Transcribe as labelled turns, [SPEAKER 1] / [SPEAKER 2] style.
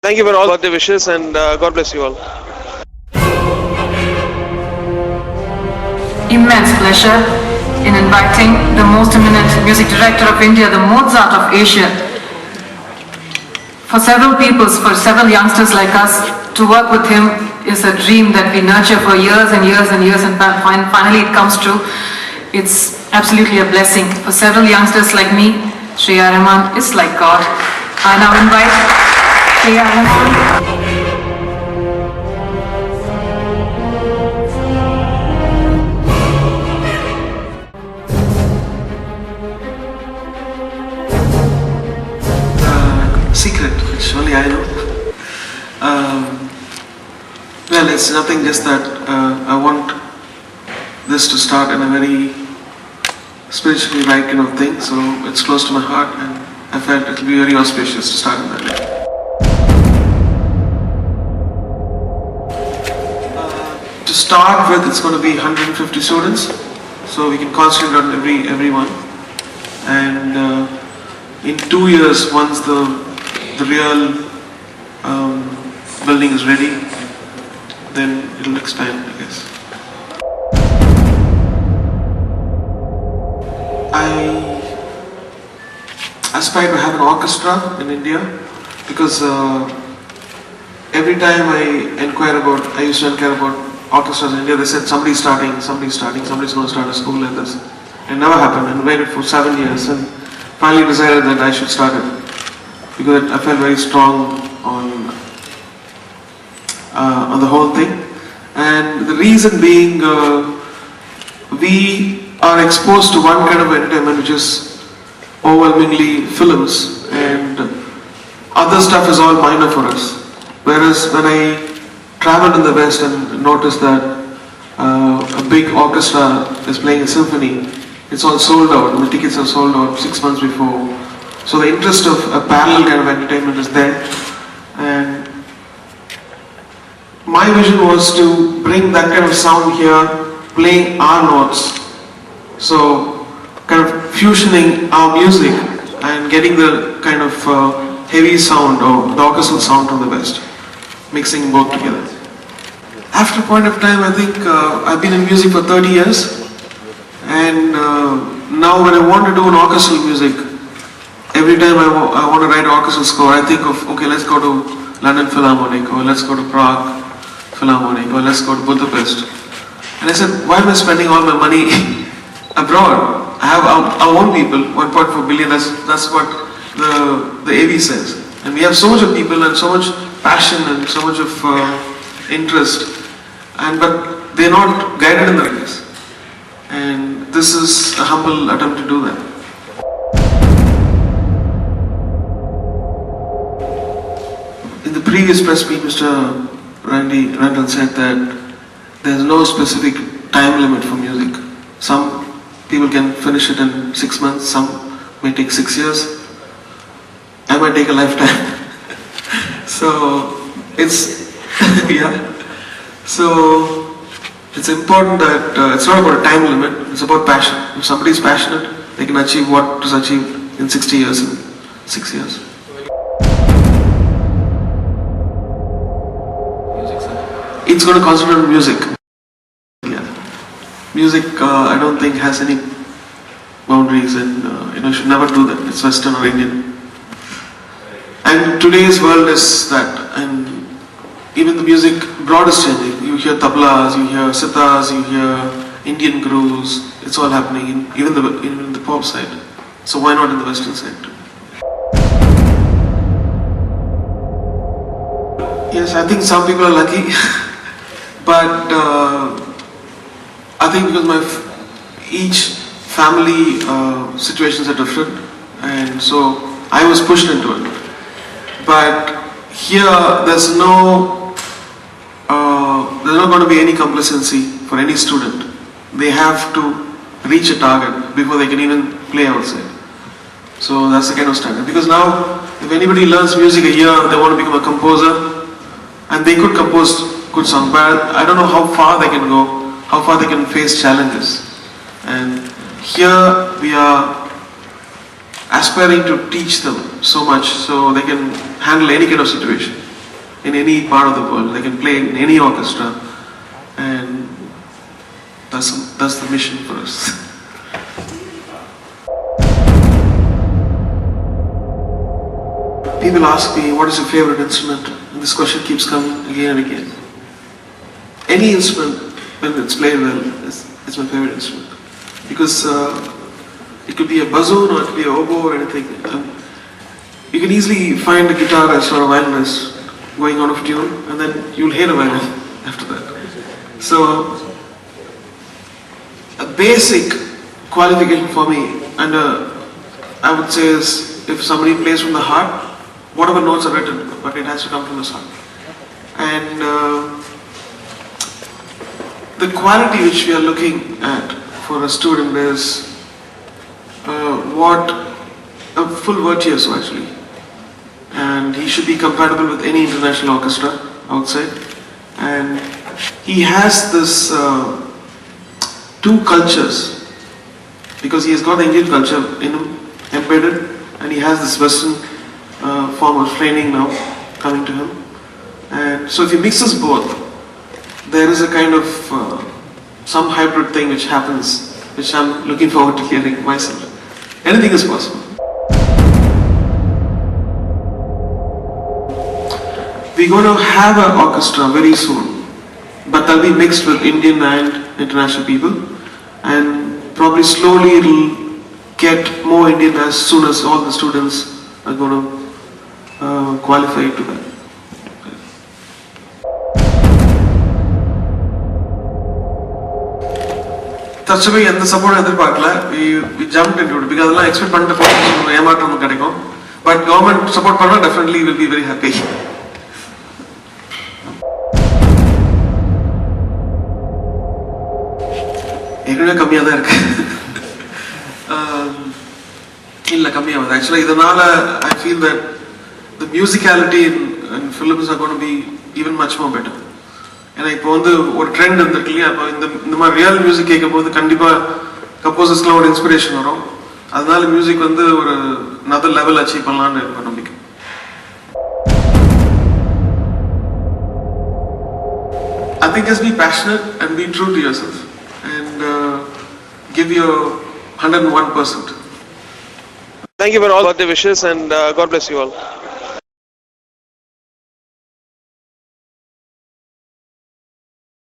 [SPEAKER 1] Thank you for all birthday wishes, and God bless you all.
[SPEAKER 2] Immense pleasure in inviting the most eminent music director of India, the Mozart of Asia. For several youngsters like us, to work with him is a dream that we nurture for years and years and years, and finally it comes true. It's absolutely a blessing. For several youngsters like me, RAhman is like God. I now invite RAhman.
[SPEAKER 3] Secret, which only I know. Well, it's nothing, just that I want this to start in a very spiritually right kind of thing, so it's close to my heart, and I felt it will be very auspicious to start in that way. To start with, it's going to be 150 students, so we can concentrate on everyone, and in 2 years, once the real building is ready, then it will expand, I guess. I aspire to have an orchestra in India, because every time I used to inquire about orchestras in India, they said somebody's going to start a school like this. It never happened, and waited for 7 years, and finally decided that I should start it, because I felt very strong on the whole thing. And the reason being, we are exposed to one kind of entertainment, which is overwhelmingly films, and other stuff is all minor for us. Whereas when I traveled in the West and noticed that a big orchestra is playing a symphony, it's all sold out, and the tickets are sold out 6 months before. So the interest of a parallel kind of entertainment is there, and my vision was to bring that kind of sound here, playing our notes. So kind of fusioning our music and getting the kind of heavy sound or the orchestral sound from the West, mixing both together. After a point of time, I think I've been in music for 30 years, and now when I want to do an orchestral music, every time I want to write an orchestral score, I think of, okay, let's go to London Philharmonic, or let's go to Prague Philharmonic, or let's go to Budapest. And I said, why am I spending all my money abroad? I have our own people, 1.4 billion, that's what the AV says. And we have so much of people and so much passion and so much of interest, but they're not guided in the race. And this is a humble attempt to do that. In the previous press meet, Mr. Randy Randall said that there is no specific time limit for music. Some people can finish it in 6 months, some may take 6 years. I might take a lifetime. So it's yeah. So it's important that it's not about a time limit, it's about passion. If somebody is passionate, they can achieve what is achieved in 60 years, in 6 years. It's going to concentrate on music. Yeah. Music, I don't think has any boundaries, and you should never do that. It's Western or Indian. And today's world is that, and even the music broad is changing. You hear tablas, you hear sitars, you hear Indian grooves. It's all happening, even the pop side. So why not in the Western side too? Yes, I think some people are lucky, but I think because each family situations are different, and so I was pushed into it. But here, there's not going to be any complacency for any student. They have to reach a target before they can even play outside. So that's the kind of standard. Because now, if anybody learns music a year, they want to become a composer, and they could compose good songs, but I don't know how far they can go, how far they can face challenges. And here we are aspiring to teach them so much so they can handle any kind of situation. in any part of the world. They can play in any orchestra, and that's the mission for us. People ask me, what is your favorite instrument? And this question keeps coming again and again. Any instrument, when it's played well, is my favorite instrument. Because it could be a bassoon or it could be a oboe or anything. You can easily find a guitarist or a violinist going out of tune, and then you'll hear a violin after that. So, a basic qualification for me, and I would say is, if somebody plays from the heart, whatever notes are written, but it has to come from his heart. And the quality which we are looking at for a student is what a full virtuoso actually. And he should be compatible with any international orchestra outside. And he has this two cultures, because he has got the Indian culture in him embedded, and he has this Western form of training now coming to him. And so if he mixes both, there is a kind of some hybrid thing which happens, which I'm looking forward to hearing myself. Anything is possible. We're going to have an orchestra very soon, but that'll be mixed with Indian and international people, and probably slowly it'll get more Indian as soon as all the students are going to qualify to that. தற்சமய எந்த support எதிர்பார்க்கல. we jumped into it because அதெல்லாம் expect பண்ணிட்டு போய் ஏமாற்றம் கிடைக்கும். But government support பண்ணா definitely will be very happy. ஏற்கனவே கம்மியாக தான் இருக்கு. இல்லை கம்மியாகுது. ஆக்சுவலாக இதனால I feel that the musicality in films are going to be even much more better. ஏன்னா இப்போ வந்து ஒரு ட்ரெண்ட் வந்துருக்கு இல்லையா, அப்போ இந்த மாதிரி ரியல் மியூசிக் கேட்கும் போது கண்டிப்பாக கம்போசர்ஸ்லாம் ஒரு இன்ஸ்பிரேஷன் வரும். அதனால மியூசிக் வந்து ஒரு another level அச்சீவ் பண்ணலான்னு இருக்கும் நம்பிக்கை. I think just be passionate and be true to yourself and give your 101%.
[SPEAKER 1] Thank you for all birthday wishes, and God bless you all.